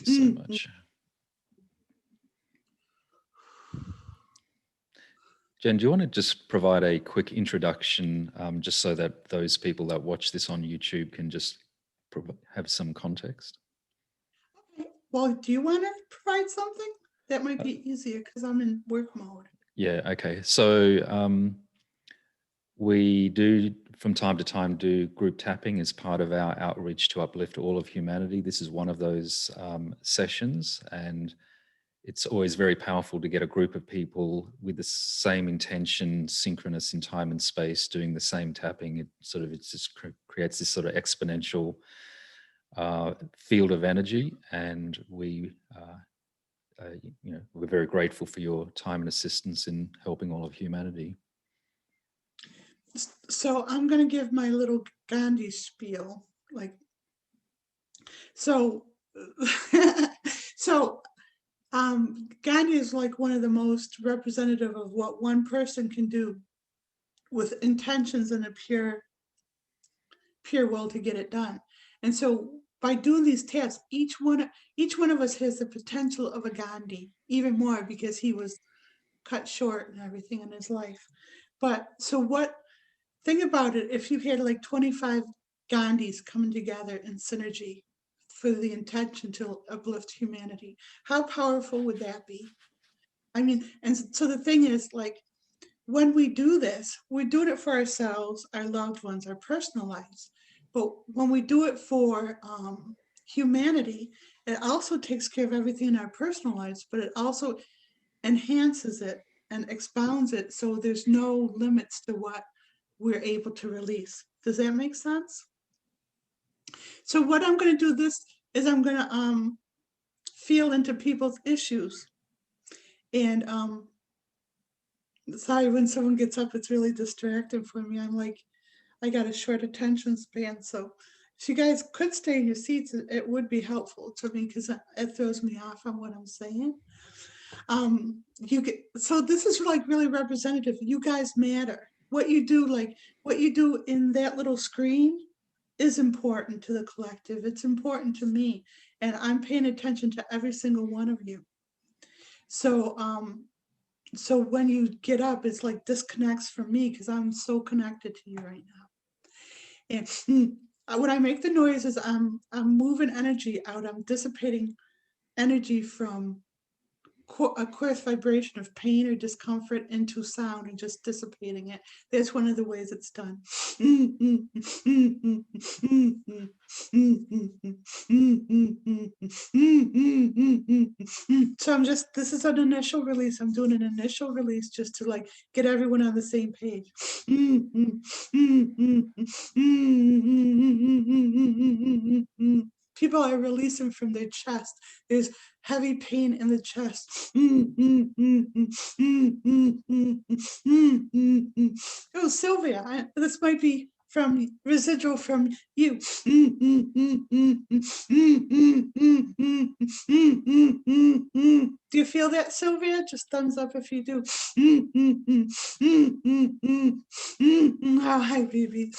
you so much. Jen, do you want to just provide a quick introduction, just so that those people that watch this on YouTube can just have some context? Okay. Well, do you want to provide something? That might be easier because I'm in work mode. Yeah, okay. So we do, from time to time, do group tapping as part of our outreach to uplift all of humanity. This is one of those sessions, and it's always very powerful to get a group of people with the same intention, synchronous in time and space, doing the same tapping. It just creates this sort of exponential field of energy, and we're very grateful for your time and assistance in helping all of humanity. So I'm going to give my little Gandhi spiel. Gandhi is like one of the most representative of what one person can do with intentions and a pure will to get it done. And so by doing these taps, each one of us has the potential of a Gandhi, even more because he was cut short and everything in his life. But so think about it, if you had like 25 Gandhis coming together in synergy for the intention to uplift humanity, how powerful would that be? I mean, and so the thing is, like, when we do this, we're doing it for ourselves, our loved ones, our personal lives. But when we do it for humanity, it also takes care of everything in our personal lives, but it also enhances it and expounds it so there's no limits to what we're able to release. Does that make sense? So what I'm going to do this is I'm going to feel into people's issues. And sorry, when someone gets up, it's really distracting for me. I'm like, I got a short attention span. So if you guys could stay in your seats, it would be helpful to me because it throws me off on what I'm saying. So this is like really representative. You guys matter. What you do in that little screen is important to the collective. It's important to me, and I'm paying attention to every single one of you. So so when you get up, it's like disconnects from me because I'm so connected to you right now. And when I make the noises, I'm moving energy out. I'm dissipating energy from a coarse vibration of pain or discomfort into sound and just dissipating it. That's one of the ways it's done. So this is an initial release. I'm doing an initial release just to like get everyone on the same page. People are releasing from their chest. There's heavy pain in the chest. Oh, Sylvia, this might be from residual from you. Do you feel that, Sylvia? Just thumbs up if you do. Oh, hi, baby.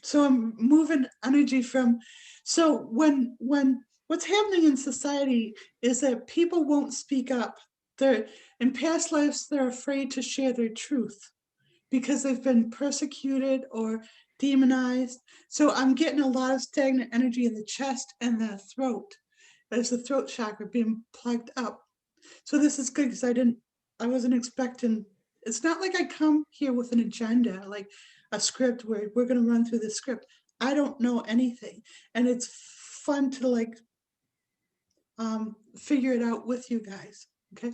So I'm moving energy from, so when what's happening in society is that people won't speak up. In past lives, they're afraid to share their truth because they've been persecuted or demonized. So I'm getting a lot of stagnant energy in the chest and the throat. There's the throat chakra being plugged up. So this is good because I wasn't expecting, it's not like I come here with an agenda, like a script where we're going to run through the script. I don't know anything. And it's fun to like figure it out with you guys. Okay.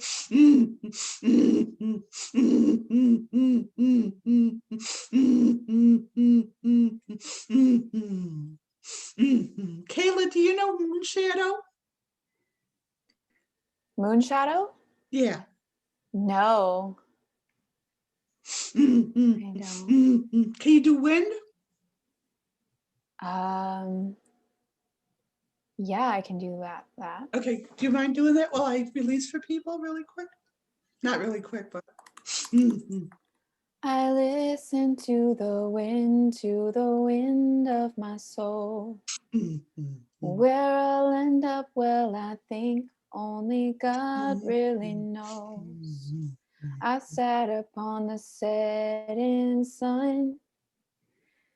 Kayla, do you know Moon Shadow? Moon Shadow? Yeah. No. I don't. Can you do wind? Yeah, I can do that. Okay, do you mind doing that while I release for people really quick? Not really quick, but. I listen to the wind of my soul. Where I'll end up, well, I think only God really knows. I sat upon the setting sun,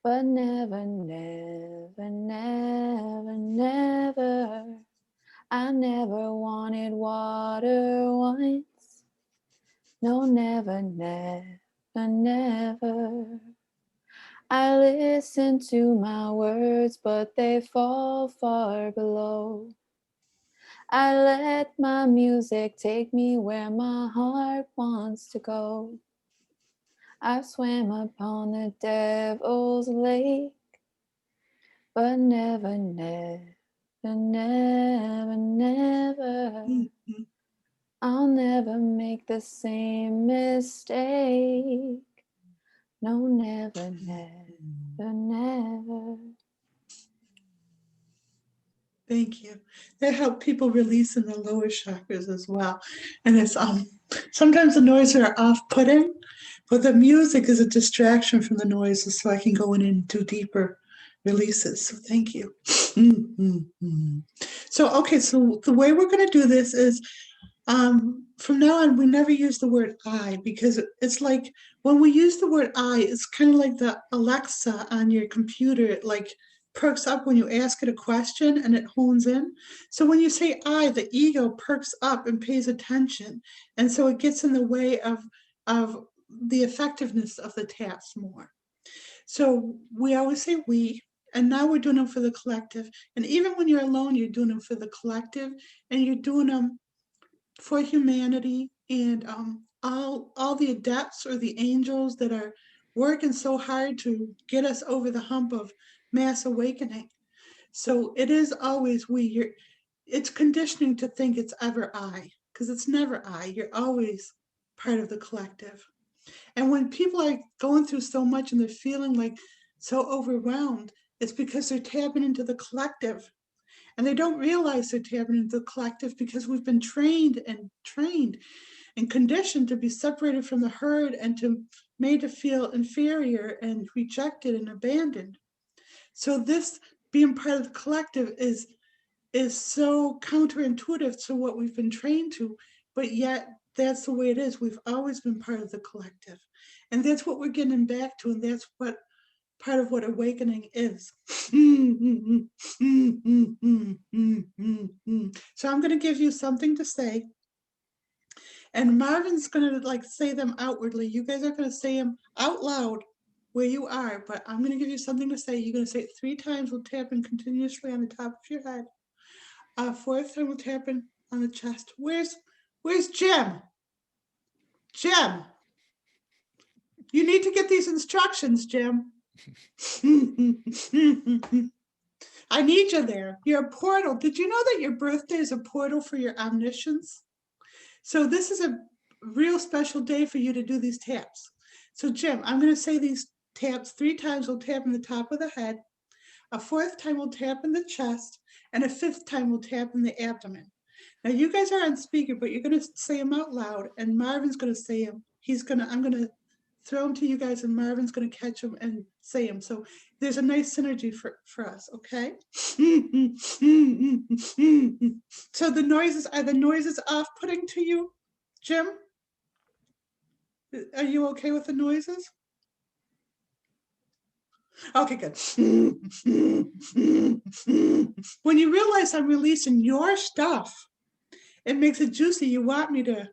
but never, never, never, never, I never wanted water once. No, never, never, never. I listen to my words, but they fall far below. I let my music take me where my heart wants to go. I swam upon the devil's lake, but never, never, never, never. I'll never make the same mistake. No, never, never, never. Thank you. That helps people release in the lower chakras as well. And it's sometimes the noises are off-putting, but the music is a distraction from the noises, so I can go in and do deeper releases. So thank you. So okay, so the way we're going to do this is from now on, we never use the word I, because it's like when we use the word I, it's kind of like the Alexa on your computer. It like perks up when you ask it a question and it hones in. So when you say I, the ego perks up and pays attention. And so it gets in the way of the effectiveness of the task more. So we always say we, and now we're doing them for the collective. And even when you're alone, you're doing them for the collective, and you're doing them for humanity and all the adepts or the angels that are working so hard to get us over the hump of mass awakening. So it is always we. It's conditioning to think it's ever I, because it's never I. You're always part of the collective. And when people are going through so much and they're feeling like so overwhelmed, it's because they're tapping into the collective. And they don't realize they're tapping into the collective because we've been trained and conditioned to be separated from the herd and made to feel inferior and rejected and abandoned. So this being part of the collective is so counterintuitive to what we've been trained to, but yet that's the way it is. We've always been part of the collective. And that's what we're getting back to, and that's what part of what awakening is. So I'm going to give you something to say, and Marvin's going to like say them outwardly. You guys are going to say them out loud where you are, but I'm going to give you something to say. You're going to say it 3 times. We'll tap in continuously on the top of your head. 4th time we'll tap in on the chest. Where's Jim? Jim, you need to get these instructions, Jim. I need you there. You're a portal. Did you know that your birthday is a portal for your omniscience? So this is a real special day for you to do these taps. So Jim, I'm going to say these taps 3 times. We'll tap in the top of the head. A 4th time we'll tap in the chest, and a 5th time we'll tap in the abdomen. Now you guys are on speaker, but you're going to say them out loud, and Marvin's going to say them. I'm going to throw them to you guys, and Marvin's going to catch them and say them. So there's a nice synergy for us, okay? So are the noises off-putting to you, Jim? Are you okay with the noises? Okay, good. When you realize I'm releasing your stuff, it makes it juicy. You want me to.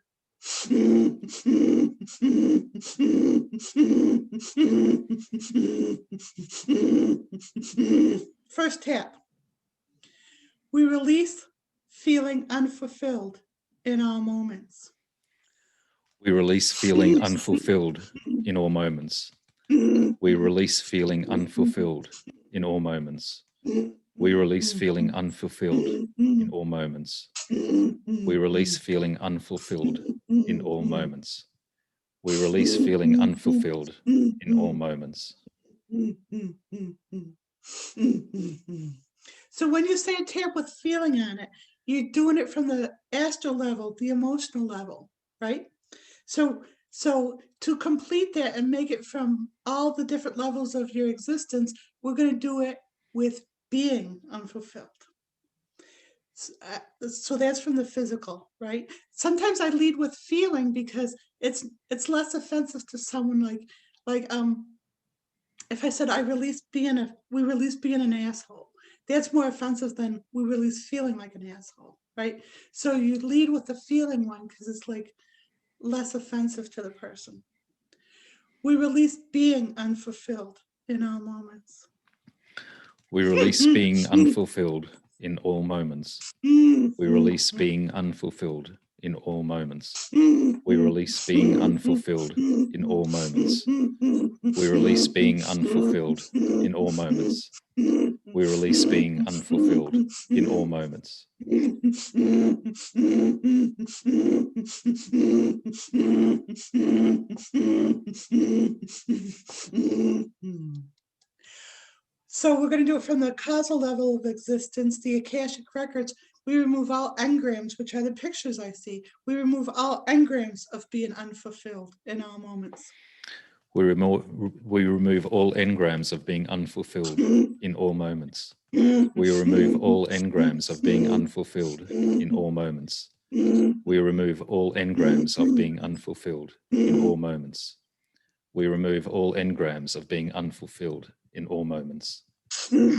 First tap. We release feeling unfulfilled in all moments. We release feeling unfulfilled in all moments. We release feeling unfulfilled in all moments. We release feeling unfulfilled in all moments. We release feeling unfulfilled in all moments. We release feeling unfulfilled in all moments. So when you say a tap with feeling on it, you're doing it from the astral level, the emotional level, right? So So to complete that and make it from all the different levels of your existence, we're going to do it with being unfulfilled. So that's from the physical, right? Sometimes I lead with feeling because it's less offensive to someone, like if I said we release being an asshole, that's more offensive than we release feeling like an asshole, right? So you lead with the feeling one because it's like less offensive to the person. We release being unfulfilled in all moments. We release being unfulfilled in all moments. We release being unfulfilled in all moments. We release being unfulfilled in all moments. We release being unfulfilled in all moments. We release being unfulfilled in all moments. So we're going to do it from the causal level of existence, the Akashic records. We remove all engrams, which are the pictures I see. We remove all engrams of being unfulfilled in all moments. We remove all engrams of being unfulfilled in all moments. We remove all engrams of being unfulfilled in all moments. We remove all engrams of being unfulfilled in all moments. We remove all engrams of being unfulfilled in all moments.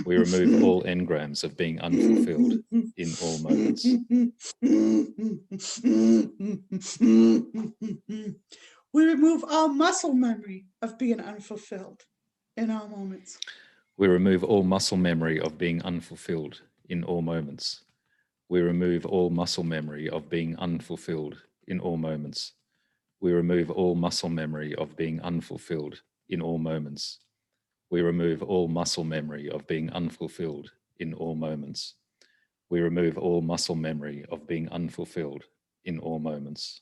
We remove all engrams of being unfulfilled in all moments. We remove all muscle memory of being unfulfilled in all moments. We remove all muscle memory of being unfulfilled in all moments. We remove all muscle memory of being unfulfilled in all moments. We remove all muscle memory of being unfulfilled in all moments. We remove all muscle memory of being unfulfilled in all moments. We remove all muscle memory of being unfulfilled in all moments.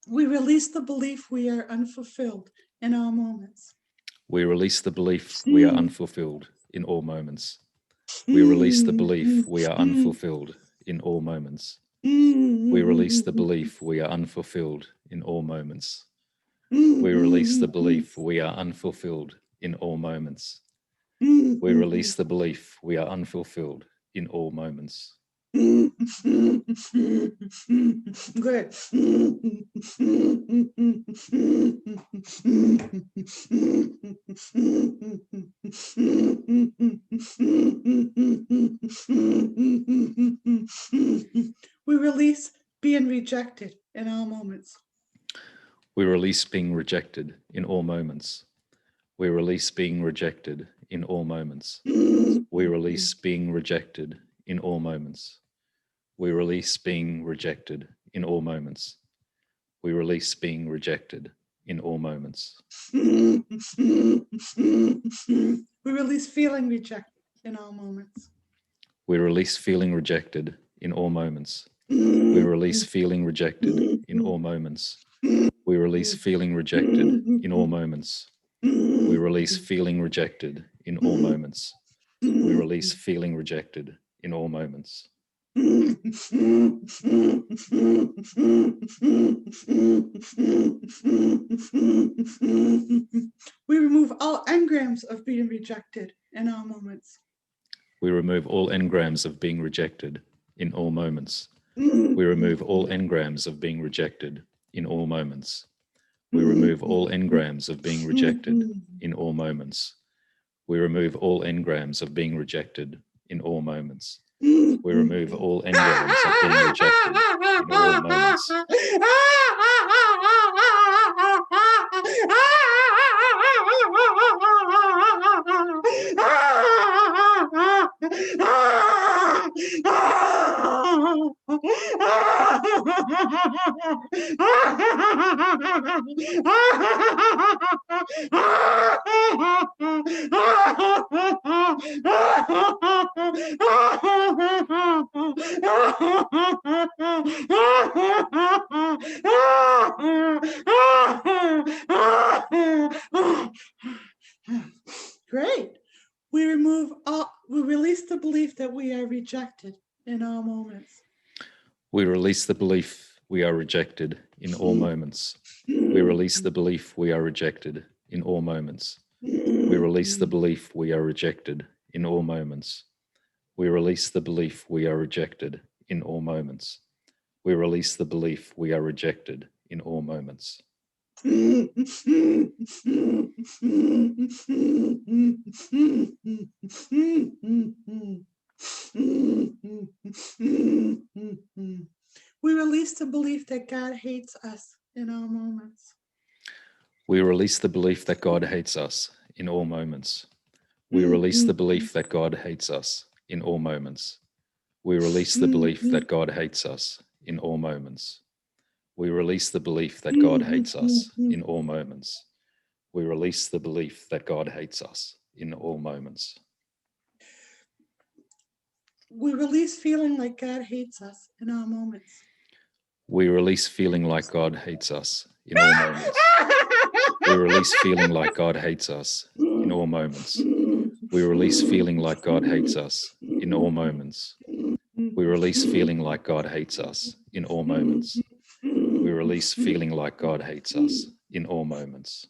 We release the belief we are unfulfilled in all moments. We release the belief we are unfulfilled in all moments. We release the belief we are unfulfilled in all moments. We release the belief we are unfulfilled in all moments. We release the belief we are unfulfilled in all moments. We release the belief we are unfulfilled in all moments. Good. We release being rejected in all moments. We release being rejected in all moments. We release being rejected in all moments. We release being rejected in all moments. We release being rejected in all moments. We release being rejected in all moments. We release feeling rejected in all moments. We release feeling rejected in all moments. We release feeling rejected in all moments. We release feeling rejected in all moments. We release feeling rejected in all moments. We release feeling rejected in all moments. We remove all engrams of being rejected in all moments. We remove all engrams of being rejected in all moments. We remove all engrams of being rejected in all moments. We remove all engrams of being rejected in all moments. We remove all engrams of being rejected in all moments. We remove all engrams of being rejected in all moments. Great. We release the belief that we are rejected in all moments. We release the belief we are rejected in all moments. We release the belief we are rejected in all moments. We release the belief we are rejected in all moments. We release the belief we are rejected in all moments. We release the belief we are rejected in all moments. We release the belief that God hates us in all moments. We release the belief that God hates us in all moments. We release the belief that God hates us in all moments. We release the belief that God hates us in all moments. We release the belief that God hates us in all moments. We release the belief that God hates us in all moments. We release feeling like God hates us in all moments. We release feeling like God hates us in all moments. We release feeling like God hates us in all moments. We release feeling like God hates us in all moments. We release feeling like God hates us in all moments. We release feeling like God hates us in all moments.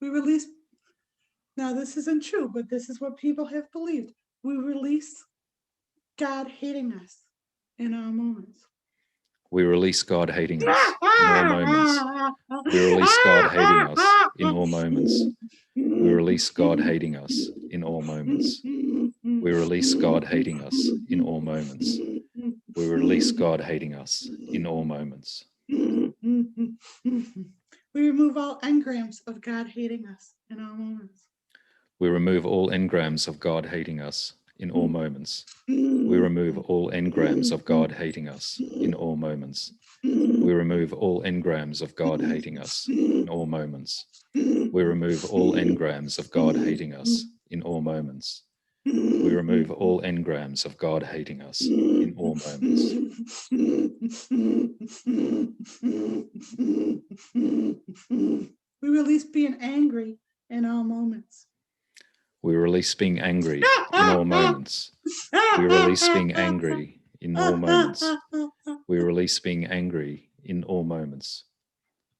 We release, now this isn't true, but this is what people have believed. We release God hating us in all moments. We release God hating us in all moments. We release God hating us in all moments. We release God hating us in all moments. We release God hating us in all moments. We release God hating us in all moments. We remove all engrams of God hating us in all moments. We remove all engrams of God hating us in all moments. We remove all engrams of God hating us in all moments. We remove all engrams of God hating us in all moments. We remove all engrams of God hating us in all moments. We remove all engrams of God hating us in all moments. We release being angry in all moments. We release being angry in all moments. We release being angry in all moments. We release being angry in all moments.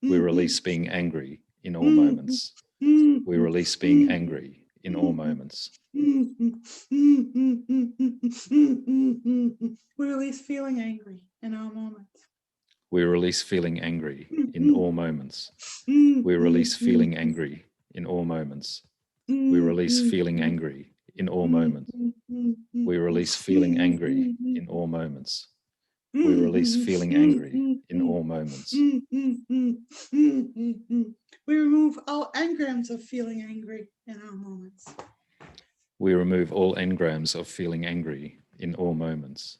We release being angry in all moments. We release being angry in all moments. We release feeling angry in all moments. We release feeling angry in all moments. We release feeling angry in all moments. We release feeling angry in all moments. We release feeling angry in all moments. We release feeling angry in all moments. We remove all engrams of feeling angry in all moments. We remove all engrams of feeling angry in all moments.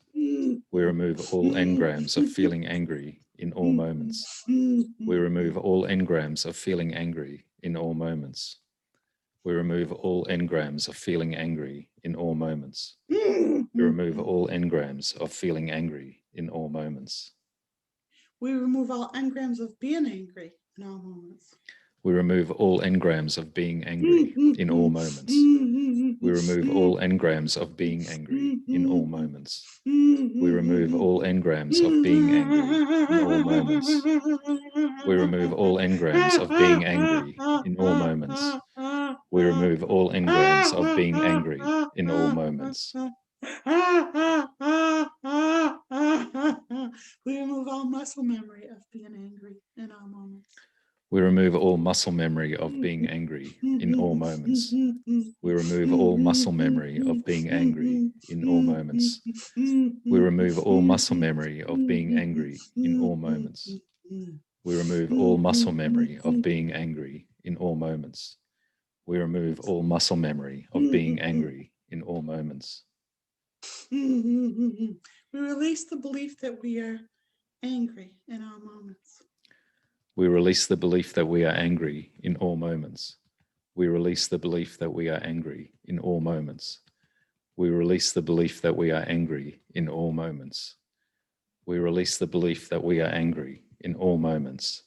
We remove all engrams of feeling angry in all moments. We remove all engrams of feeling angry in all moments. We remove all engrams of feeling angry in all moments. We remove all engrams of feeling angry in all moments. We remove all engrams of being angry in all moments. We remove all engrams of being angry in all moments. We remove all engrams of being angry in all moments. We remove all engrams of being angry in all moments. We remove all engrams of being angry in all moments. We remove all engrams of being angry in all moments. We remove all muscle memory of being angry in all moments. We remove all muscle memory of being angry in all moments. We remove all muscle memory of being angry in all moments. We remove all muscle memory of being angry in all moments. We remove all muscle memory of being angry in all moments. We remove all muscle memory of being angry in all moments. We release the belief that we are angry in all moments. We release the belief that we are angry in all moments. We release the belief that we are angry in all moments. We release the belief that we are angry in all moments. We release the belief that we are angry in all moments.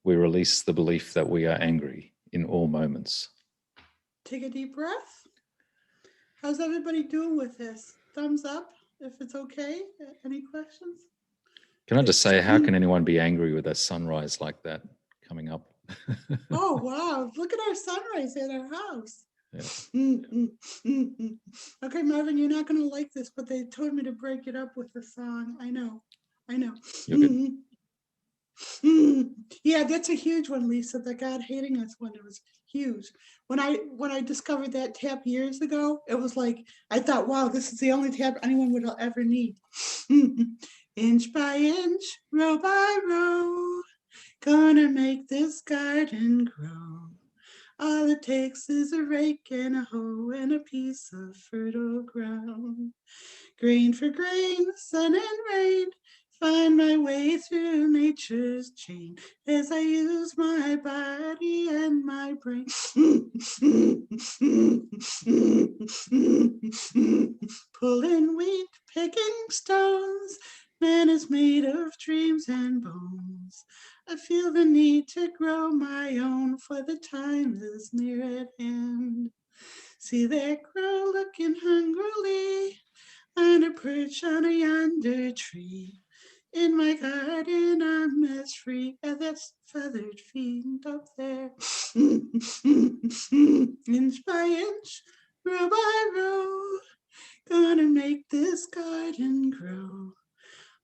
We release the belief that we are angry in all moments. Take a deep breath. How's everybody doing with this? Thumbs up? if it's okay. Any questions? Can I just say, how can anyone be angry with a sunrise like that coming up? Oh, wow. Look at our sunrise at our house. Yeah. Okay, Marvin, you're not going to like this, but they told me to break it up with the song. I know. You're good. Yeah, that's a huge one, Lisa. The God hating us one. It was huge. When I discovered that tap years ago, it was like I thought, wow, this is the only tap anyone would ever need. Inch by inch, row by row, gonna make this garden grow. All it takes is a rake and a hoe and a piece of fertile ground. Grain for grain, sun and rain, find my way through nature's chain as I use my body and my brain. Pulling wheat, picking stones, man is made of dreams and bones. I feel the need to grow my own, for the time is near at hand. See that crow looking hungrily on a perch on a yonder tree. In my garden I'm as free as that feathered fiend up there. Inch by inch, row by row, gonna make this garden grow.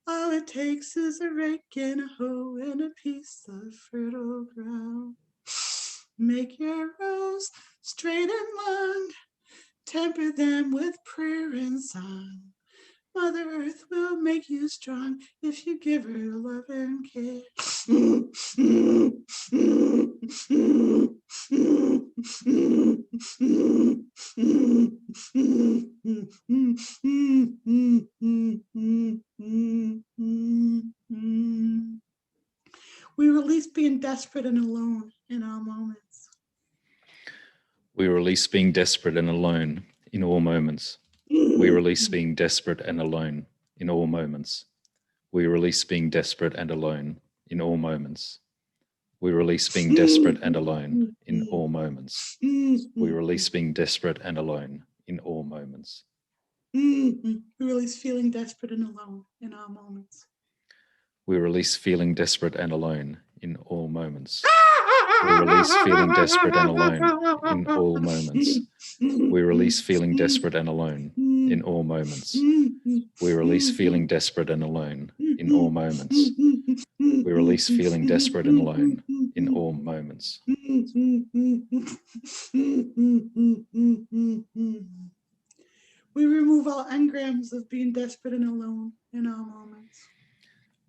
All it takes is a rake and a hoe and a piece of fertile ground. Make your rows straight and long, temper them with prayer and song. Mother Earth will make you strong if you give her love and care. We release being desperate and alone in our moments. We release being desperate and alone in all moments. We release being desperate and alone in all moments. We release being desperate and alone in all moments. We release being desperate and alone in all moments. We release being desperate and alone in all moments. We release feeling desperate and alone in our moments. We release feeling desperate and alone in all moments. We release feeling desperate and alone in all moments. We release feeling desperate and alone in all moments. We release feeling desperate and alone in all moments. We release feeling desperate and alone in all moments. We remove all engrams of being desperate and alone in our moments.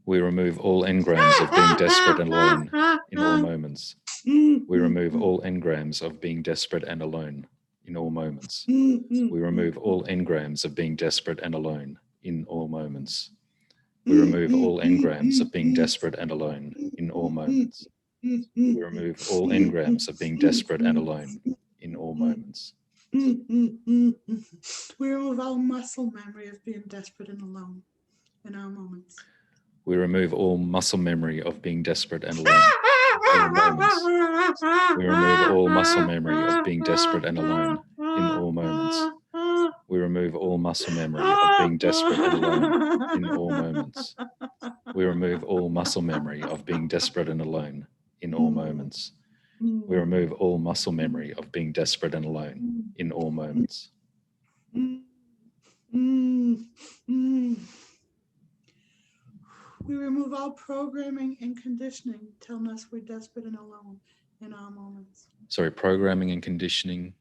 We remove all engrams of being desperate and alone in all moments. We remove all engrams of being desperate and alone in all moments. We remove all engrams of being desperate and alone in all moments. We remove all engrams of being desperate and alone in all moments. We remove all engrams of being desperate and alone in all moments. We remove all muscle memory of being desperate and alone in our moments. We remove all muscle memory of being desperate and alone in all moments. We remove all muscle memory of being desperate and alone in all moments. We remove all muscle memory of being desperate and alone in all moments. We remove all muscle memory of being desperate and alone in all moments. We remove all muscle memory of being desperate and alone in all moments. We remove all programming and conditioning telling us we're desperate and alone in our moments. Sorry, programming and conditioning.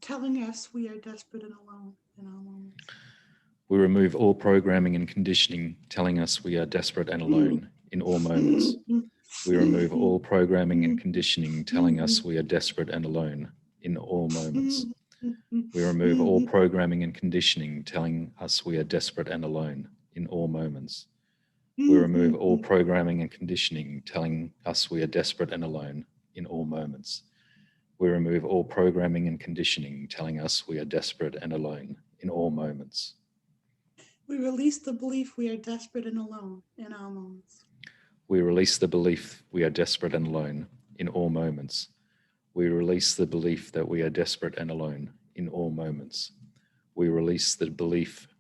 Telling us we are desperate and alone in our moments. We remove all programming and conditioning telling us we are desperate and alone in all moments. We remove all programming and conditioning telling us we are desperate and alone in all moments. We remove all programming and conditioning telling us we are desperate and alone in all moments. We remove all programming and conditioning telling us we are desperate and alone in all moments. We remove all programming and conditioning telling us we are desperate and alone in all moments. We release the belief we are desperate and alone in our moments. We release the belief we are desperate and alone in all moments. We release the belief that we are desperate and alone in all moments. We release the belief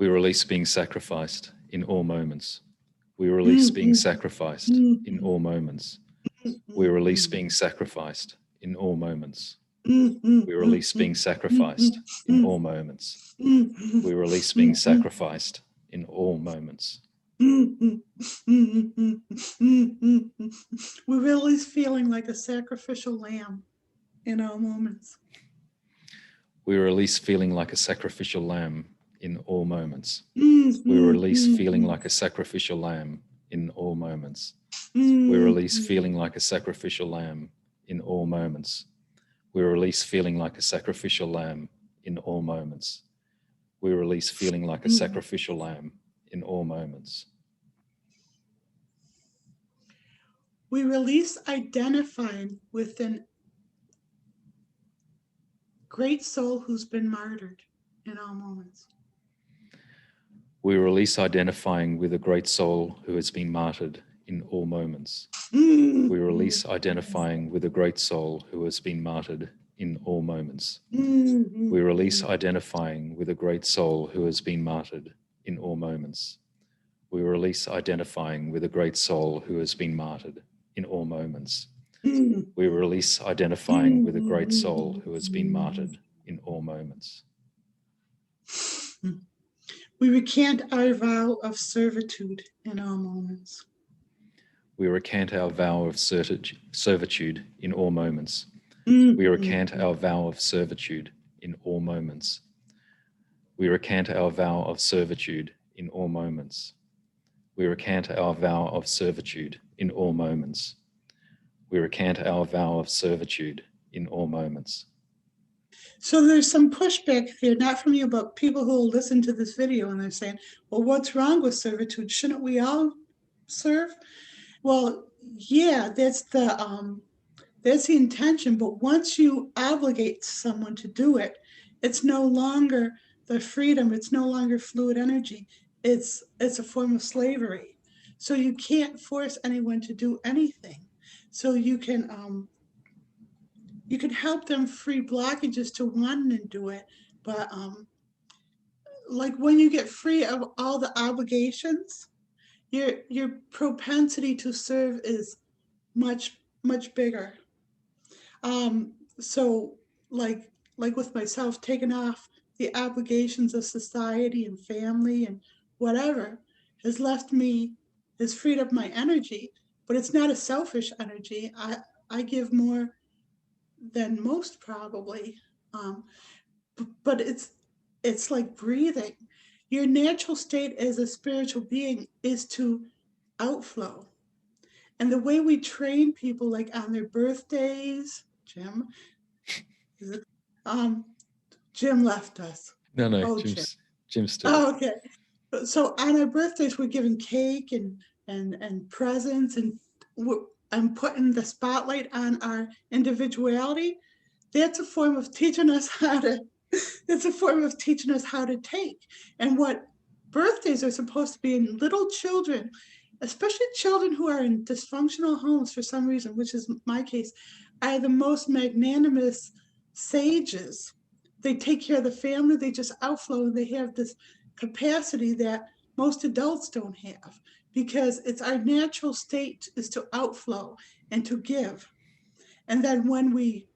We release being sacrificed in all moments. We release being sacrificed in all moments. We release being sacrificed in all moments. We release being sacrificed in all moments. We release being sacrificed in all moments. We release feeling like a sacrificial lamb in all moments. We release feeling like a sacrificial lamb in all moments. We release feeling like a sacrificial lamb in all moments. We release feeling like a sacrificial lamb in all moments. We release feeling like a sacrificial lamb in all moments. We release feeling like a sacrificial lamb in all moments. We release identifying with an great soul who's been martyred in all moments. We release identifying with a great soul who has been martyred in all moments. We release identifying with a great soul who has been martyred in all moments. We release identifying with a great soul who has been martyred in all moments. We release identifying with a great soul who has been martyred in all moments. We release identifying with a great soul who has been martyred in all moments. We recant our vow of servitude in all moments. We recant our vow of servitude in all moments. We recant our vow of servitude in all moments. We recant our vow of servitude in all moments. We recant our vow of servitude in all moments. We recant our vow of servitude in all moments. So there's some pushback here, not from you, but people who will listen to this video and they're saying, well, what's wrong with servitude? Shouldn't we all serve? Well, yeah, that's the intention. But once you obligate someone to do it, it's no longer the freedom. It's no longer fluid energy. It's a form of slavery. So you can't force anyone to do anything. So you can help them free blockages to wanting to do it. But like when you get free of all the obligations, your propensity to serve is much, much bigger. So like with myself, taking off the obligations of society and family and whatever has freed up my energy, but it's not a selfish energy. I give more than most probably, but it's like breathing. Your natural state as a spiritual being is to outflow. And the way we train people, like on their birthdays, Jim, Jim left us. No, Oh, Jim's still. Oh, okay. So on our birthdays, we're giving cake and presents, and I'm putting the spotlight on our individuality. That's a form of teaching us how to. It's a form of teaching us how to take. And what birthdays are supposed to be in little children, especially children who are in dysfunctional homes for some reason, which is my case, are the most magnanimous sages. They take care of the family, they just outflow, and they have this capacity that most adults don't have, because it's our natural state is to outflow and to give. And then when we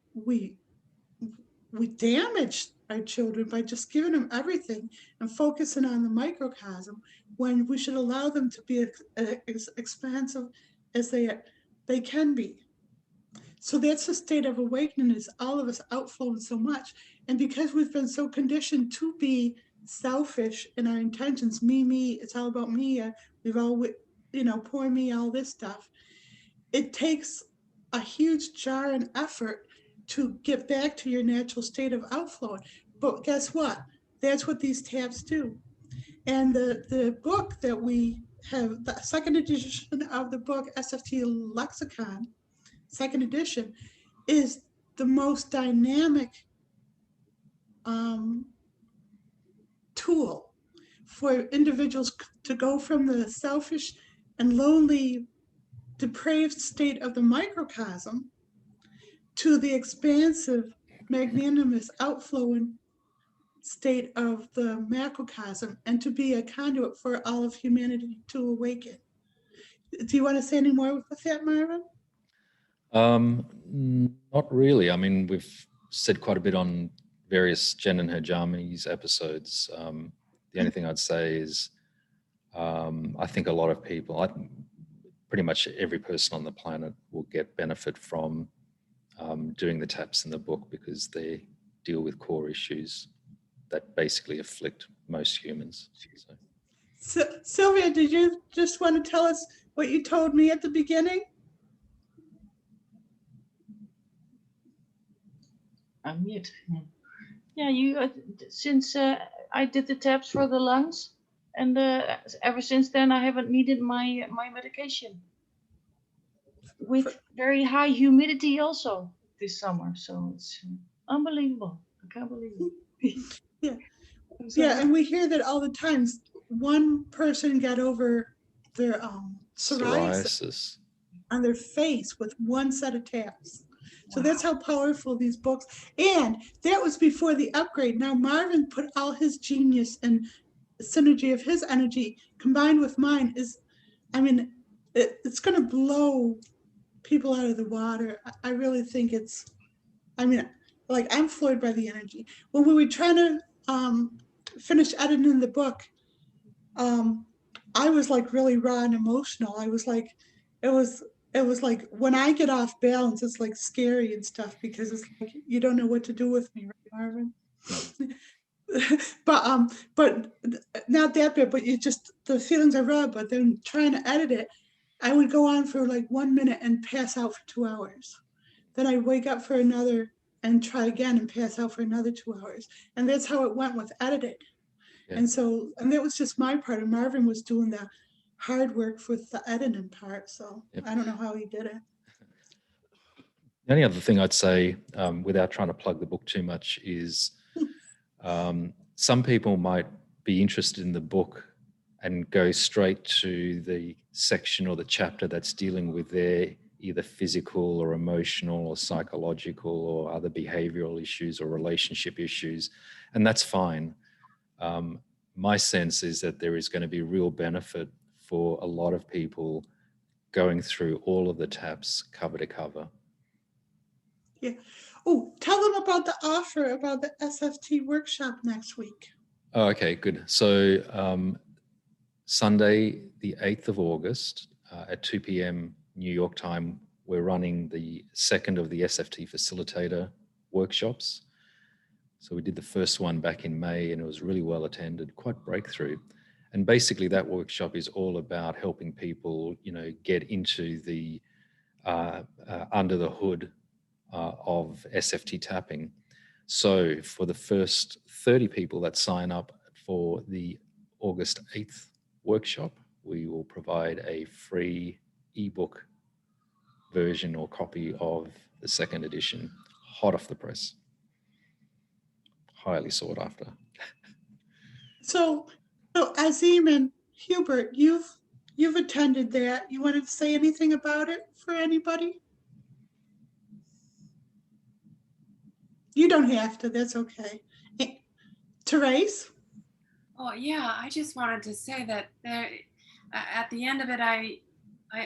damage our children by just giving them everything and focusing on the microcosm, when we should allow them to be as expansive as they can be. So that's the state of awakening, is all of us outflowing so much. And because we've been so conditioned to be selfish in our intentions, me, it's all about me, we've all, poor me, all this stuff. It takes a huge jar and effort to get back to your natural state of outflowing. But guess what? That's what these taps do. And the book that we have, the second edition of the book, SFT Lexicon, second edition, is the most dynamic tool for individuals to go from the selfish and lonely, depraved state of the microcosm to the expansive, magnanimous, outflowing state of the macrocosm and to be a conduit for all of humanity to awaken. Do you want to say any more with that, Marvin? Not really. I mean, we've said quite a bit on various Jen and her Jammies episodes. The only thing I'd say is I think a lot of people, pretty much every person on the planet will get benefit from doing the taps in the book because they deal with core issues that basically afflict most humans. So, Sylvia, did you just want to tell us what you told me at the beginning? I'm mute. Yeah, you since I did the taps for the lungs, and ever since then I haven't needed my medication with very high humidity also this summer. So it's unbelievable. I can't believe it. Yeah. Yeah, and we hear that all the time. One person got over their psoriasis on their face with one set of taps. So that's how powerful these books, and that was before the upgrade. Now Marvin put all his genius and synergy of his energy combined with mine is, I mean, it's going to blow people out of the water. I really think it's, I mean, like I'm floored by the energy. When we were trying to finish editing the book, I was like really raw and emotional. I was like, it was like when I get off balance, it's like scary and stuff because it's like you don't know what to do with me, right, Marvin? but not that bad. But you just the feelings are raw. But then trying to edit it, I would go on for like 1 minute and pass out for 2 hours. Then I'd wake up for another and try again and pass out for another 2 hours. And that's how it went with editing. Yeah. And so, and that was just my part. And Marvin was doing the hard work with the editing part. So yep. I don't know how he did it. The only other thing I'd say, without trying to plug the book too much, is some people might be interested in the book and go straight to the section or the chapter that's dealing with their either physical or emotional or psychological or other behavioral issues or relationship issues, and that's fine. My sense is that there is going to be real benefit for a lot of people going through all of the taps cover to cover. Yeah. Oh, tell them about the offer about the SFT workshop next week. Oh, okay, good. So Sunday, the 8th of August at 2 p.m. New York time, we're running the second of the SFT facilitator workshops. So we did the first one back in May and it was really well attended, quite breakthrough. And basically that workshop is all about helping people, you know, get into the under the hood of SFT tapping. So for the first 30 people that sign up for the August 8th workshop, we will provide a free ebook version or copy of the second edition, hot off the press. Highly sought after. So Azim and Hubert, you've attended that. You wanted to say anything about it for anybody? You don't have to. That's okay. Therese? Oh yeah, I just wanted to say that there, at the end of it, I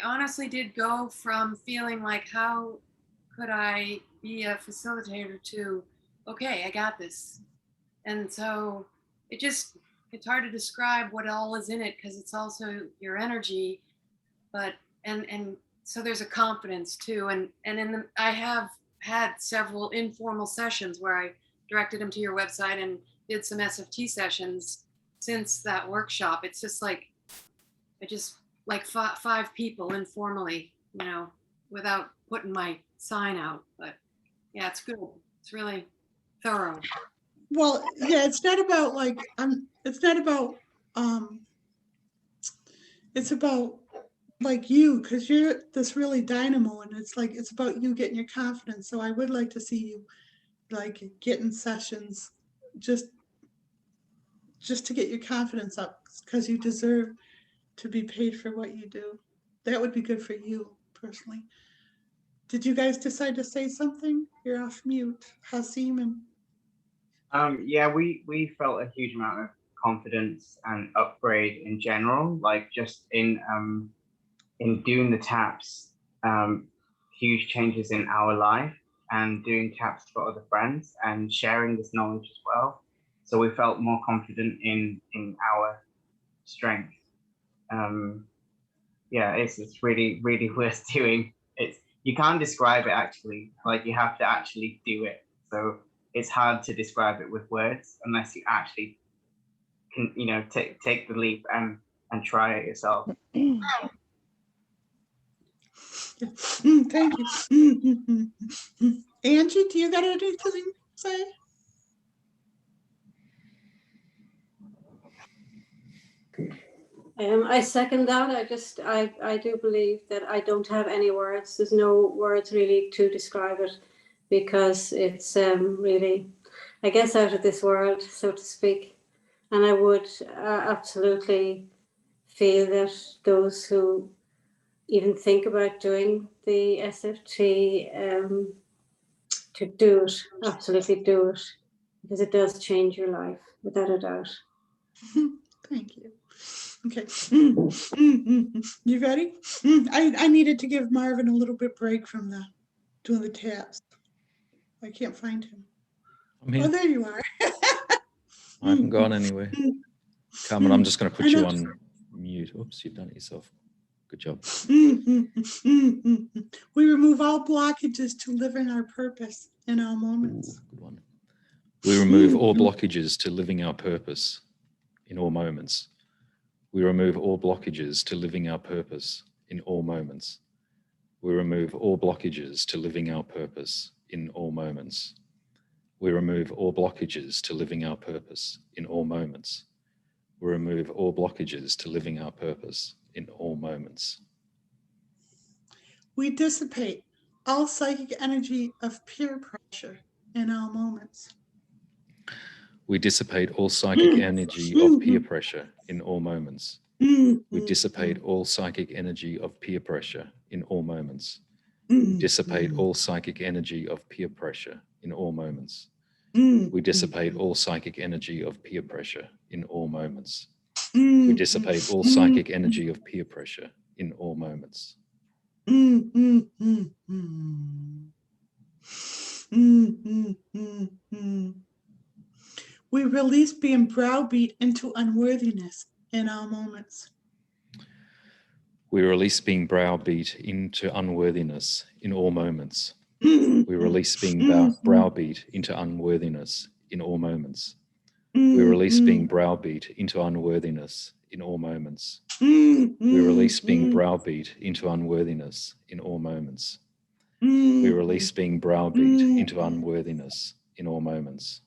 honestly did go from feeling like how could I be a facilitator to, okay, I got this. And so it's hard to describe what all is in it because it's also your energy, but and so there's a confidence too. And I have had several informal sessions where I directed them to your website and did some SFT sessions since that workshop. It's just like five people informally, you know, without putting my sign out. But yeah, it's good. It's really thorough. Well, yeah, it's not about like it's not about it's about like you, because you're this really dynamo, and it's like it's about you getting your confidence. So I would like to see you like getting sessions just to get your confidence up, because you deserve to be paid for what you do. That would be good for you personally. Did you guys decide to say something? You're off mute, Hasim and Yeah, we felt a huge amount of confidence and upgrade in general, like just in doing the taps, huge changes in our life, and doing taps for other friends and sharing this knowledge as well. So we felt more confident in our strength. Yeah, it's really worth doing. You can't describe it actually, like you have to actually do it. So it's hard to describe it with words unless you actually can, take the leap and try it yourself. Thank you. Angie, do you got anything to say? I second that. I do believe that I don't have any words. There's no words really to describe it, because it's really, I guess, out of this world, so to speak. And I would absolutely feel that those who even think about doing the SFT, to do it, absolutely do it, because it does change your life, without a doubt. Thank you. Okay. You ready? I needed to give Marvin a little bit break from doing the taps. I can't find him. I'm here. Oh, there you are. I haven't gone anywhere. Carmen, I'm just going to put you on mute. Oops, you've done it yourself. Good job. We remove all blockages to living our purpose in all moments. Ooh, good one. We remove all blockages to living our purpose in all moments. We remove all blockages to living our purpose in all moments. We remove all blockages to living our purpose in all moments. We remove all blockages to living our purpose in all moments. We remove all blockages to living our purpose in all moments. We dissipate all psychic energy of peer pressure in all moments. We dissipate all psychic energy of peer pressure in all moments. We dissipate all psychic energy of peer pressure in all moments. We dissipate all psychic energy of peer pressure in all moments. We dissipate all psychic energy of peer pressure in all moments. We dissipate all psychic energy of peer pressure in all moments. We release being browbeat into unworthiness in all moments. We release being browbeat into unworthiness in all moments. We release being browbeat into unworthiness in all moments. We release being browbeat into unworthiness in all moments. We release being browbeat into unworthiness in all moments. We release being browbeat into unworthiness in all moments.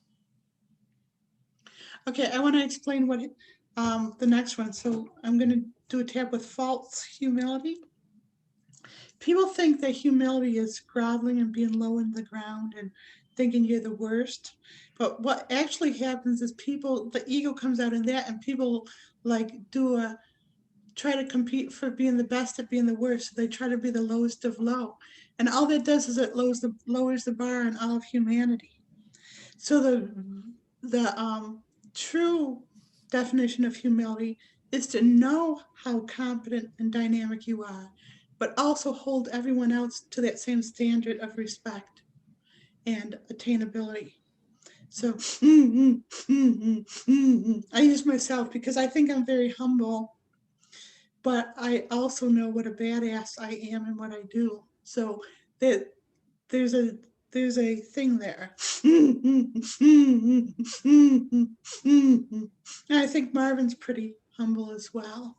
Okay, I want to explain what the next one. So I'm going to do a tap with false humility. People think that humility is groveling and being low in the ground and thinking you're the worst. But what actually happens is the ego comes out in that, and people like try to compete for being the best at being the worst. So they try to be the lowest of low. And all that does is it lowers the bar on all of humanity. So the true definition of humility is to know how competent and dynamic you are, but also hold everyone else to that same standard of respect and attainability. So I use myself because I think I'm very humble, but I also know what a badass I am and what I do. So there's a thing there. I think Marvin's pretty humble as well.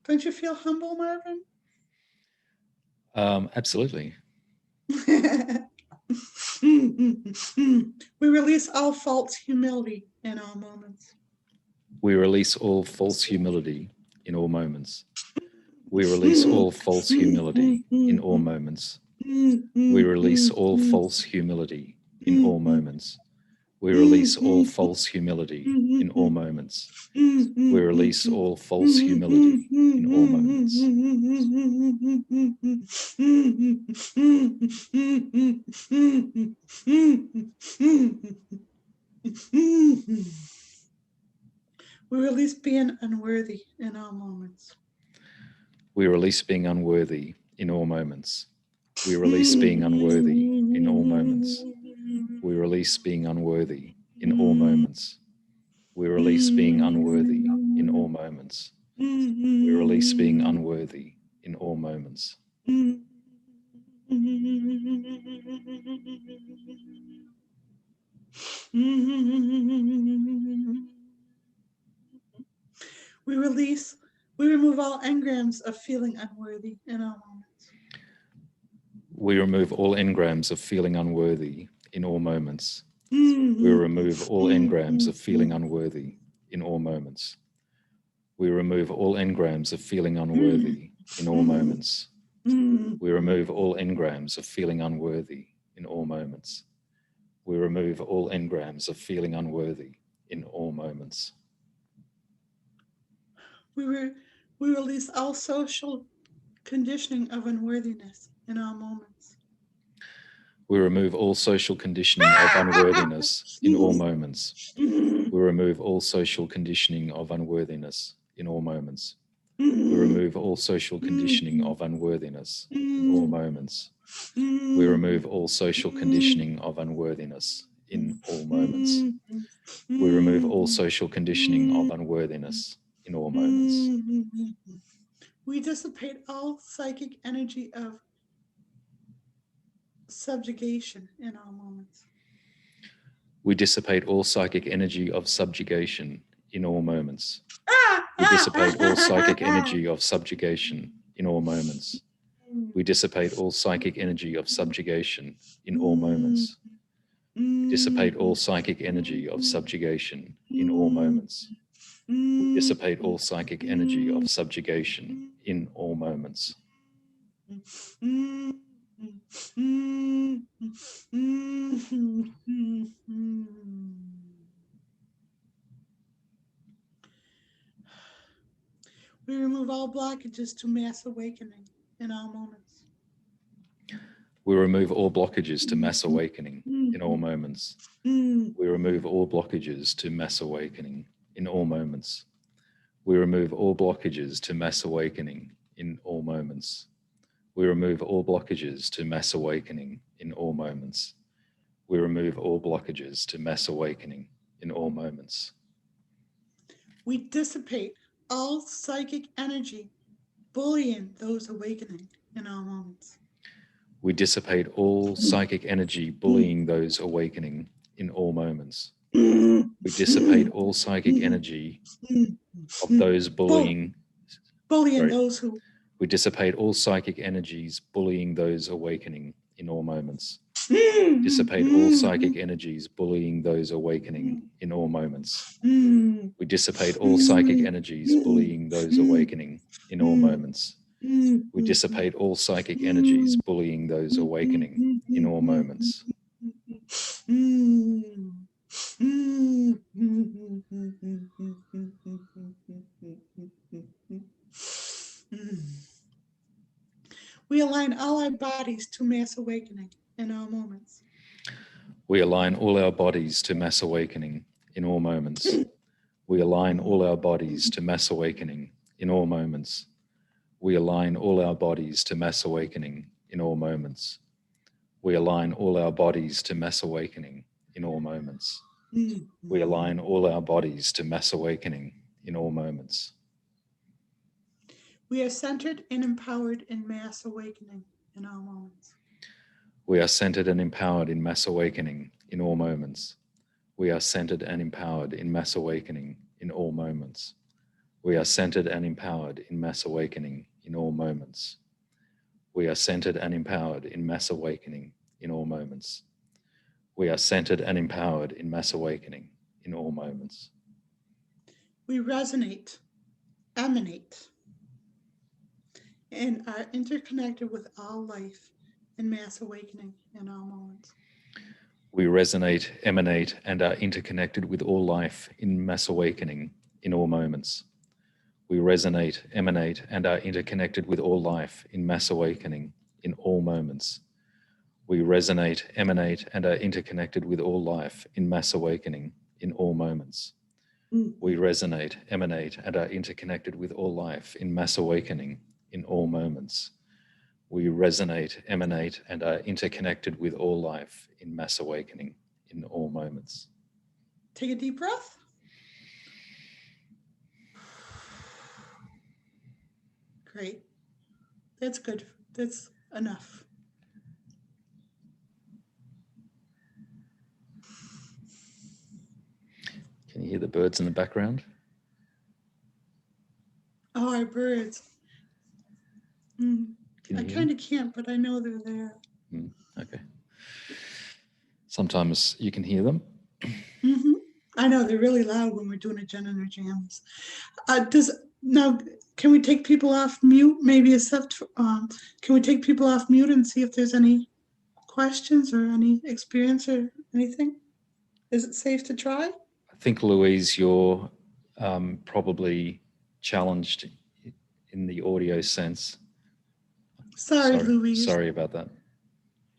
Don't you feel humble, Marvin? Absolutely. We release all false humility in all moments. We release all false humility in all moments. We release all false humility in all moments. We release all false humility in all moments. We release all false humility in all moments. We release all false humility in all moments. We release being unworthy in all moments. We release being unworthy in all moments. We release being unworthy in all moments. We release being unworthy in all moments. We release being unworthy in all moments. We release being unworthy in all moments. We remove all engrams of feeling unworthy in all moments. We remove all engrams of feeling unworthy in all moments. We remove all engrams of feeling unworthy in all moments. We remove all engrams of feeling unworthy in all moments. We remove all engrams of feeling unworthy in all moments. We remove all engrams of feeling unworthy in all moments. We release all social conditioning of unworthiness in all moments. We remove all social conditioning of unworthiness in all moments. We remove all social conditioning of unworthiness in all moments. We remove all social conditioning of unworthiness in all moments. We remove all social conditioning of unworthiness in all moments. We remove all social conditioning of unworthiness in all moments. We dissipate all psychic energy of subjugation in all moments. We dissipate all psychic energy of subjugation in all moments. We dissipate all psychic energy of subjugation in all moments. We dissipate all psychic energy of subjugation in all moments. We dissipate all psychic energy of subjugation in all moments. We dissipate all psychic energy of subjugation in all moments. We remove all blockages to mass awakening in all moments. We remove all blockages to mass awakening in all moments. We remove all blockages to mass awakening in all moments. We remove all blockages to mass awakening in all moments. We remove all blockages to mass awakening in all moments. We remove all blockages to mass awakening in all moments. We dissipate all psychic energy bullying those awakening in all moments. We dissipate all psychic energy bullying those awakening in all moments. We dissipate all psychic energy of those bullying those who. We dissipate all psychic energies bullying those awakening in all moments. We dissipate all psychic energies bullying those awakening in all moments. We dissipate all psychic energies bullying those awakening in all moments. We dissipate all psychic energies bullying those awakening in all moments. We align all our bodies to mass awakening in all moments. We align all our bodies to mass awakening in all moments. We align all our bodies to mass awakening in all moments. We align all our bodies to mass awakening in all moments. We align all our bodies to mass awakening in all moments. We align all our bodies to mass awakening in all moments. We are centered and empowered in mass awakening in all moments. We are centered and empowered in mass awakening in all moments. We are centered and empowered in mass awakening in all moments. We are centered and empowered in mass awakening in all moments. We are centered and empowered in mass awakening in all moments. We are centered and empowered in mass awakening in all moments. We resonate, emanate, and are interconnected with all life in mass awakening in all moments. We resonate, emanate, and are interconnected with all life in mass awakening in all moments. We resonate, emanate, and are interconnected with all life in mass awakening in all moments. We resonate, emanate, and are interconnected with all life in mass awakening in all moments. We resonate, emanate, and are interconnected with all life in mass awakening in all moments. We resonate, emanate, and are interconnected with all life in mass awakening in all moments. Take a deep breath. Great. That's good. That's enough. Can you hear the birds in the background? Oh, our birds. I kind of can't, but I know they're there. Okay. Sometimes you can hear them. I know they're really loud when we're doing a Jenuine jams. Can we take people off mute? Maybe can we take people off mute and see if there's any questions or any experience or anything? Is it safe to try? I think, Louise, you're probably challenged in the audio sense. Sorry, Louise. Sorry about that.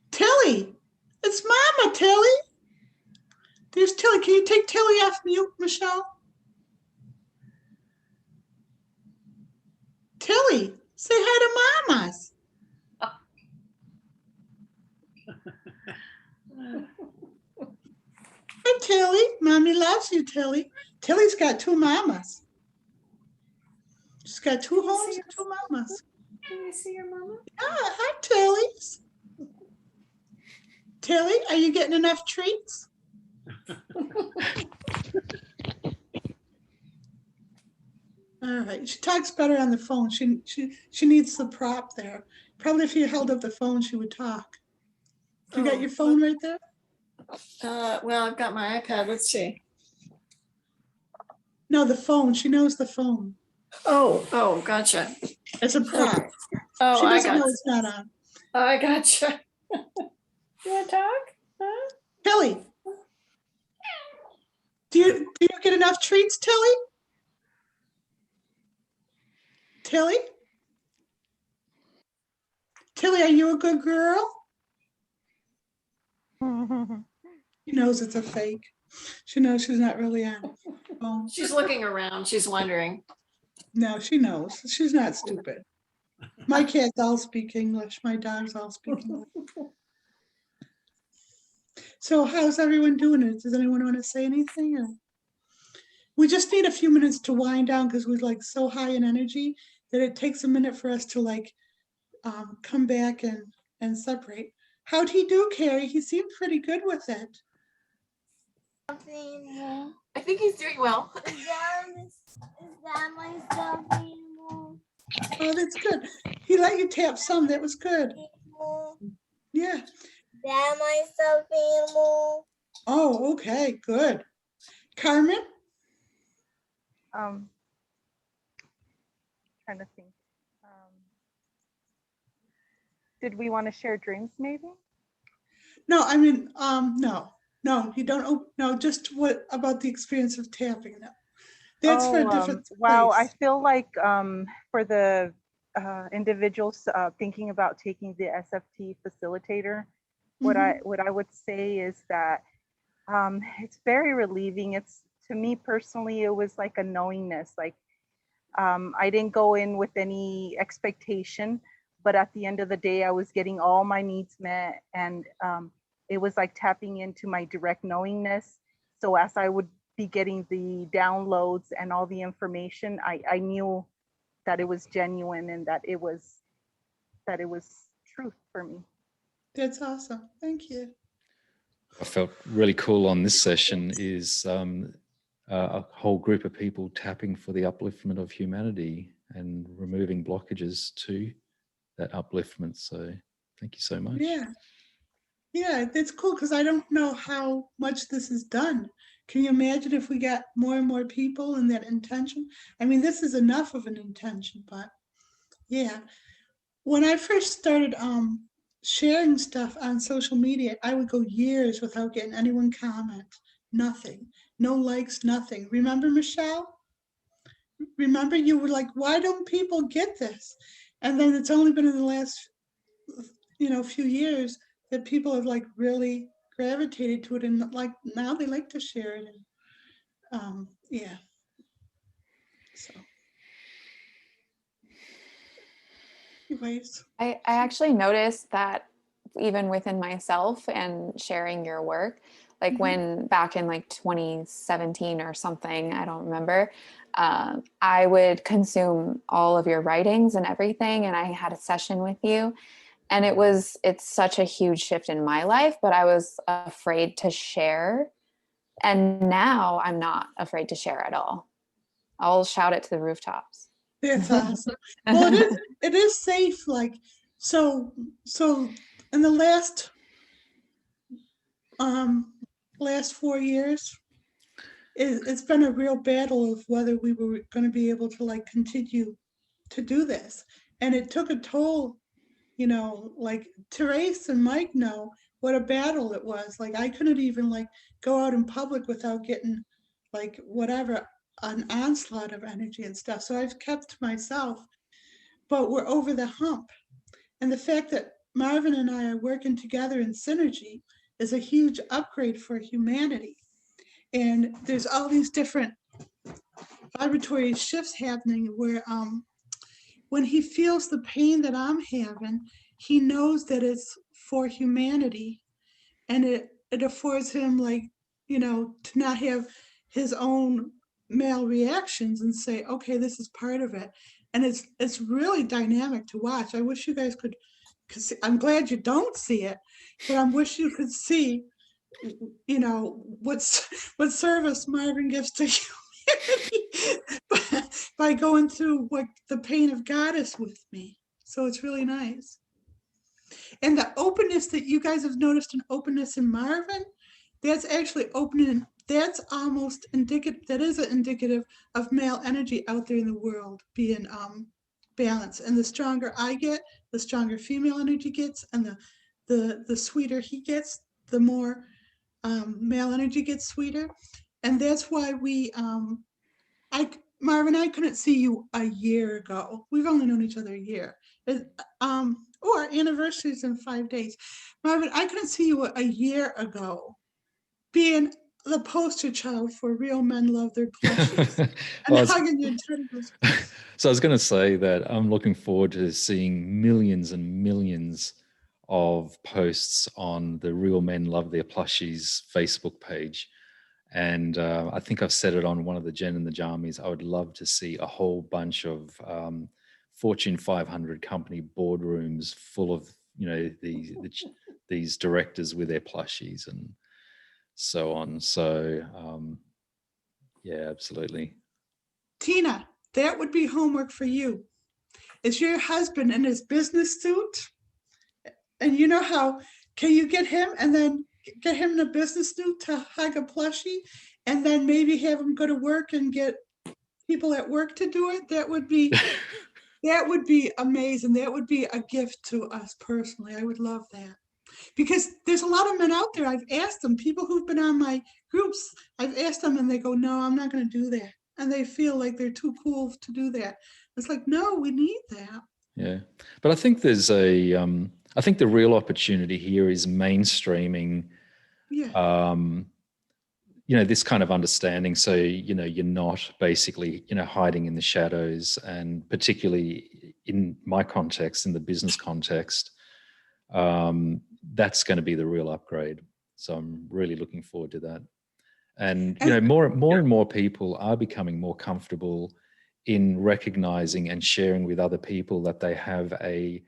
Tilly, it's Mama, Tilly. There's Tilly. Can you take Tilly off mute, Michelle? Tilly, say hi to Mamas. Hi, Tilly. Mommy loves you, Tilly. Tilly's got two mamas. She's got two homes and two mamas. Can you see your mama? Yeah, hi, Tilly. Tilly, are you getting enough treats? All right, she talks better on the phone. She needs the prop there. Probably if you held up the phone, she would talk. You got your phone right there? Well, I've got my iPad. Let's see. No, the phone. She knows the phone. Oh, gotcha. It's a prop. Oh, She doesn't know it's not on. Oh, I gotcha. You want to talk? Huh? Tilly, do you get enough treats, Tilly? Tilly? Tilly, are you a good girl? She knows it's a fake. She knows she's not really on the phone. She's looking around. She's wondering. No, she knows. She's not stupid. My cats all speak English. My dogs all speak English. So how's everyone doing it? Does anyone want to say anything? Or? We just need a few minutes to wind down because we're like so high in energy that it takes a minute for us to like come back and separate. How'd he do, Carrie? He seemed pretty good with it. I think he's doing well. Is that myself anymore? Oh, that's good. He let you tap some. That was good. Yeah. That myself anymore? Oh, okay, good. Carmen? Trying to think. Did we want to share dreams maybe? No, I mean, no, you don't. No, just what about the experience of tapping? No, that's for a different Wow, place. I feel like for the individuals thinking about taking the SFT facilitator, what I would say is that it's very relieving. It's, to me personally, it was like a knowingness. Like I didn't go in with any expectation, but at the end of the day, I was getting all my needs met, and it was like tapping into my direct knowingness. So as I would be getting the downloads and all the information, I knew that it was genuine and that it was truth for me. That's awesome. Thank you. I felt really cool on this session is a whole group of people tapping for the upliftment of humanity and removing blockages to that upliftment. So thank you so much. Yeah, that's cool because I don't know how much this is done. Can you imagine if we got more and more people in that intention? I mean, this is enough of an intention, but yeah. When I first started sharing stuff on social media, I would go years without getting anyone comment, nothing, no likes, nothing. Remember, Michelle? Remember, you were like, why don't people get this? And then it's only been in the last, few years that people have like really gravitated to it, and like now they like to share it. And yeah. So, anyways. I actually noticed that even within myself and sharing your work, like when back in like 2017 or something, I don't remember, I would consume all of your writings and everything. And I had a session with you, and it's such a huge shift in my life, but I was afraid to share. And now I'm not afraid to share at all. I'll shout it to the rooftops. That's awesome. Well, it is safe. Like, so in the last 4 years, it's been a real battle of whether we were going to be able to like continue to do this. And it took a toll, like Therese and Mike know what a battle it was. Like, I couldn't even like go out in public without getting like whatever, an onslaught of energy and stuff. So I've kept to myself, but we're over the hump. And the fact that Marvin and I are working together in synergy is a huge upgrade for humanity. And there's all these different vibratory shifts happening where when he feels the pain that I'm having, he knows that it's for humanity, and it affords him like, to not have his own male reactions and say, okay, this is part of it. And it's really dynamic to watch. I wish you guys could, because I'm glad you don't see it, but I wish you could see, what service Marvin gives to humanity by going through what the pain of goddess with me. So it's really nice. And the openness that you guys have noticed, an openness in Marvin, that's actually opening. That's almost indicative. That is indicative of male energy out there in the world being balanced. And the stronger I get, the stronger female energy gets, and the sweeter he gets, the more male energy gets sweeter. And that's why Marvin, I couldn't see you a year ago. We've only known each other a year. Or anniversaries in 5 days. Marvin, I couldn't see you a year ago being the poster child for real men love their plushies and hugging your tenders. So I was going to say that I'm looking forward to seeing millions and millions of posts on the Real Men Love Their Plushies Facebook page. And I think I've said it on one of the Jen and the Jammies. I would love to see a whole bunch of Fortune 500 company boardrooms full of, these directors with their plushies and so on. So yeah, absolutely. Tina, that would be homework for you. Is your husband in his business suit? And you know how, can you get him and then get him in a business suit to hug a plushie, and then maybe have him go to work and get people at work to do it? That would be amazing. That would be a gift to us personally. I would love that. Because there's a lot of men out there. I've asked them, people who've been on my groups, I've asked them and they go, no, I'm not going to do that. And they feel like they're too cool to do that. It's like, no, we need that. Yeah. But I think there's I think the real opportunity here is mainstreaming, this kind of understanding. So, you're not basically, hiding in the shadows, and particularly in my context, in the business context, that's going to be the real upgrade. So I'm really looking forward to that. And, more and more people are becoming more comfortable in recognizing and sharing with other people that they have a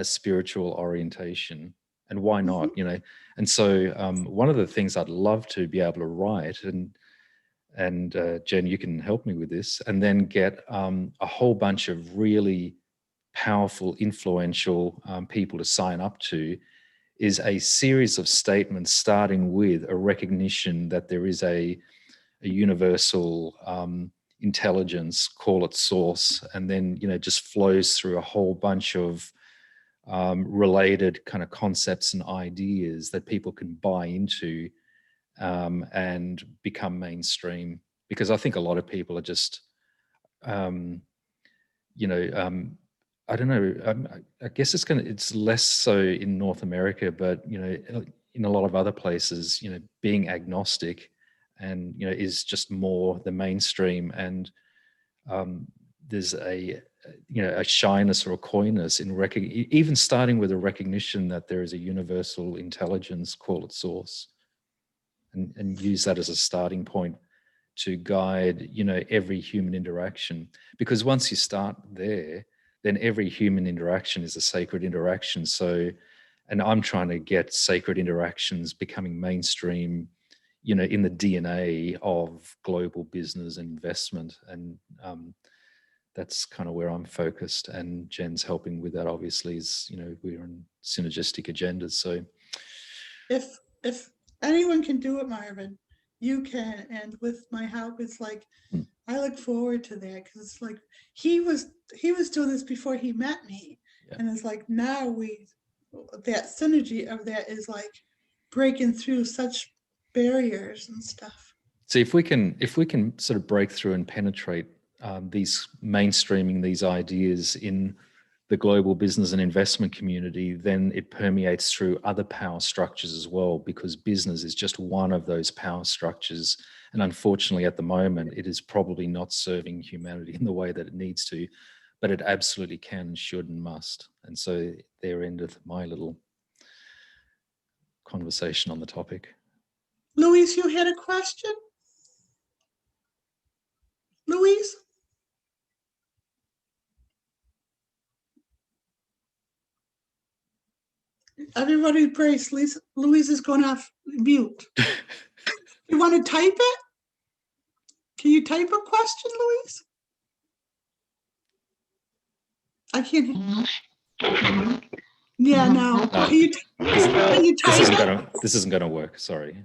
spiritual orientation, and why not, And so one of the things I'd love to be able to write, and Jen, you can help me with this, and then get a whole bunch of really powerful, influential people to sign up to, is a series of statements starting with a recognition that there is a universal intelligence, call it source, and then just flows through a whole bunch of related kind of concepts and ideas that people can buy into and become mainstream. Because I think a lot of people are just, you know, I don't know. I guess it's less so in North America, but you know, in a lot of other places, you know, being agnostic and you know is just more the mainstream, and there's a shyness or a coyness in even starting with a recognition that there is a universal intelligence, call it source, and use that as a starting point to guide, you know, every human interaction. Because once you start there, then every human interaction is a sacred interaction. So, and I'm trying to get sacred interactions becoming mainstream, you know, in the DNA of global business and investment. And that's kind of where I'm focused. And Jen's helping with that, obviously, is, you know, we're on synergistic agendas. So if anyone can do it, Marvin, you can. And with my help, it's like, I look forward to that, because it's like he was doing this before he met me. Yeah. And it's like now that synergy of that is like breaking through such barriers and stuff. So if we can sort of break through and penetrate these mainstreaming these ideas in the global business and investment community, then it permeates through other power structures as well, because business is just one of those power structures. And unfortunately, at the moment, it is probably not serving humanity in the way that it needs to, but it absolutely can, should, and must. And so there ended my little conversation on the topic. Louise, you had a question? Louise? Everybody brace. Louise is going off mute. You want to type it? Can you type a question, Louise? I can't. Yeah, no. Can you type it? This isn't gonna work. Sorry.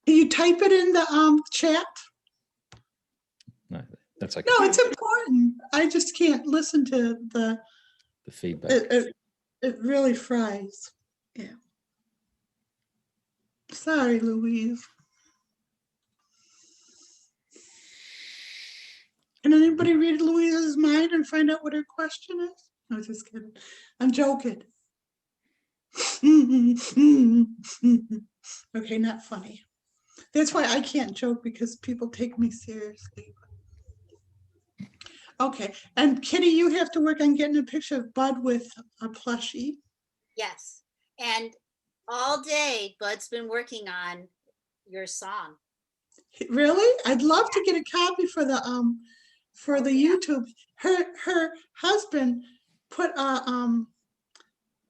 Can you type it in the chat? No, that's okay. No, it's important. I just can't listen to the feedback. It really fries. Yeah. Sorry, Louise. Can anybody read Louise's mind and find out what her question is? No, just kidding. I'm joking. Okay, not funny. That's why I can't joke, because people take me seriously. Okay, and Kitty, you have to work on getting a picture of Bud with a plushie. Yes, and all day Bud's been working on your song. Really? I'd love to get a copy for the YouTube. Her husband put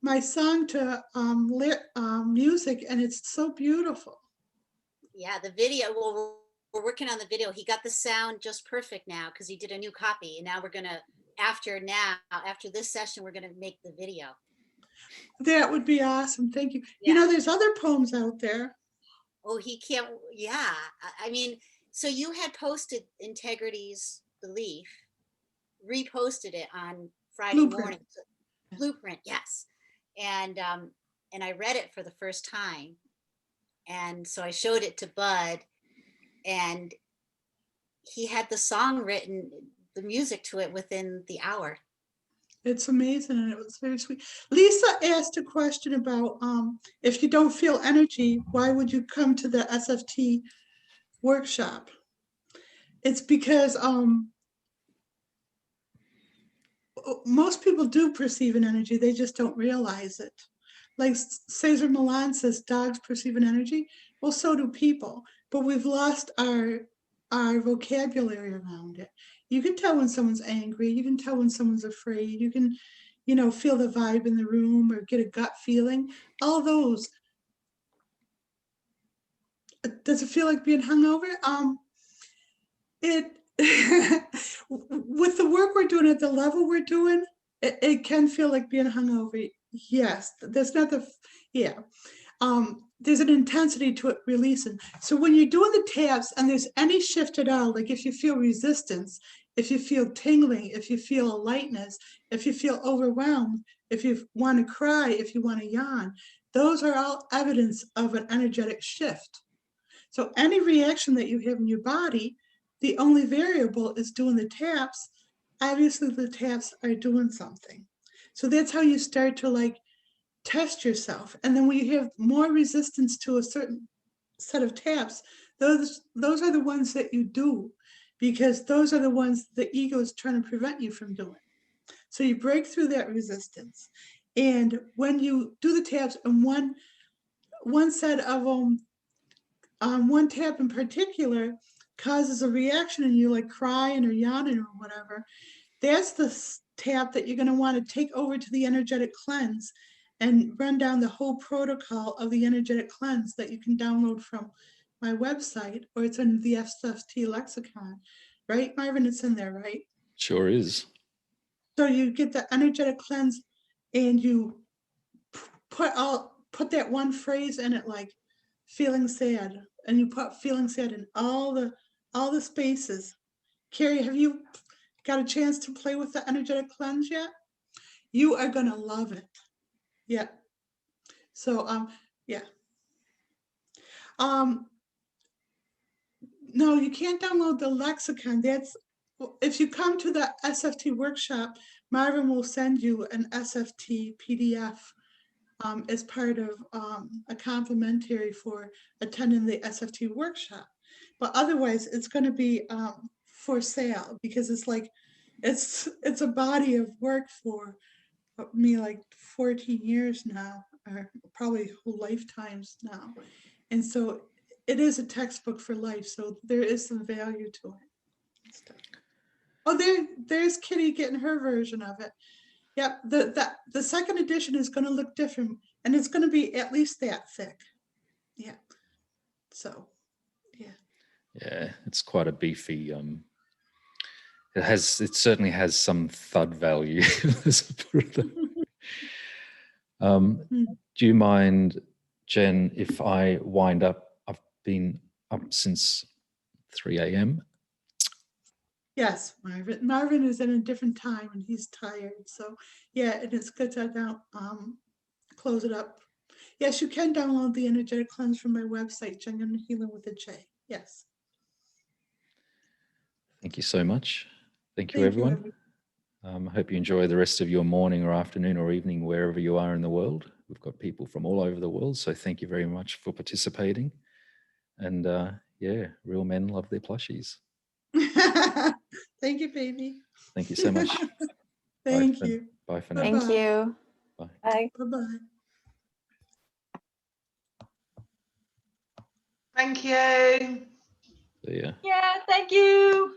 my song to music, and it's so beautiful. Yeah, the video. Well, we're working on the video. He got the sound just perfect now because he did a new copy, and now we're gonna after this session we're gonna make the video. That would be awesome. Thank you. Yeah. You know, there's other poems out there. Oh, he can't. Yeah, I mean, so you had posted Integrity's Belief, reposted it on Friday morning. Blueprint, yes, and I read it for the first time, and so I showed it to Bud, and he had the song written, the music to it within the hour. It's amazing, and it was very sweet. Lisa asked a question about if you don't feel energy, why would you come to the SFT workshop? It's because most people do perceive an energy, they just don't realize it. Like Cesar Millan says, dogs perceive an energy. Well, so do people, but we've lost our vocabulary around it. You can tell when someone's angry, you can tell when someone's afraid, you can, you know, feel the vibe in the room or get a gut feeling, all those. Does it feel like being hungover? With the work we're doing at the level we're doing, it can feel like being hungover. Yes, there's not there's an intensity to it releasing. So when you're doing the taps and there's any shift at all, like if you feel resistance, if you feel tingling, if you feel a lightness, if you feel overwhelmed, if you want to cry, if you want to yawn, those are all evidence of an energetic shift. So any reaction that you have in your body, the only variable is doing the taps. Obviously the taps are doing something. So that's how you start to like test yourself. And then when you have more resistance to a certain set of taps, those are the ones that you do, because those are the ones the ego is trying to prevent you from doing. So you break through that resistance. And when you do the taps, and one set of them, one tap in particular causes a reaction and you like crying or yawning or whatever, that's the tap that you're going to want to take over to the energetic cleanse and run down the whole protocol of the energetic cleanse that you can download from my website, or it's in the SFT lexicon, right, Marvin? It's in there, right? Sure is. So you get the energetic cleanse and you put that one phrase in it, like feeling sad, and you put feeling sad in all the spaces. Carrie, have you got a chance to play with the energetic cleanse yet? You are gonna love it. Yeah. So yeah. No, you can't download the lexicon. That's, if you come to the SFT workshop, Marvin will send you an SFT PDF as part of a complimentary for attending the SFT workshop. But otherwise, it's going to be for sale, because it's like, it's a body of work for me, like 14 years now, or probably whole lifetimes now. And so it is a textbook for life. So there is some value to it. Oh, there's Kitty getting her version of it. Yep, the second edition is going to look different, and it's going to be at least that thick. Yeah. So, yeah. Yeah, it's quite a beefy. It certainly has some thud value. Do you mind, Jen, if I wind up? I've been up since 3 a.m. Yes, Marvin is in a different time and he's tired. So yeah, and it's good to now close it up. Yes, you can download the energetic cleanse from my website, Genuine Healing with a J. Yes. Thank you so much. Thank you, everyone. I hope you enjoy the rest of your morning or afternoon or evening, wherever you are in the world. We've got people from all over the world, so thank you very much for participating. And yeah, real men love their plushies. Thank you, baby. Thank you so much. Thank you. Bye for now. Thank you. Bye. Bye. Bye-bye. Thank you. See ya. Yeah, thank you.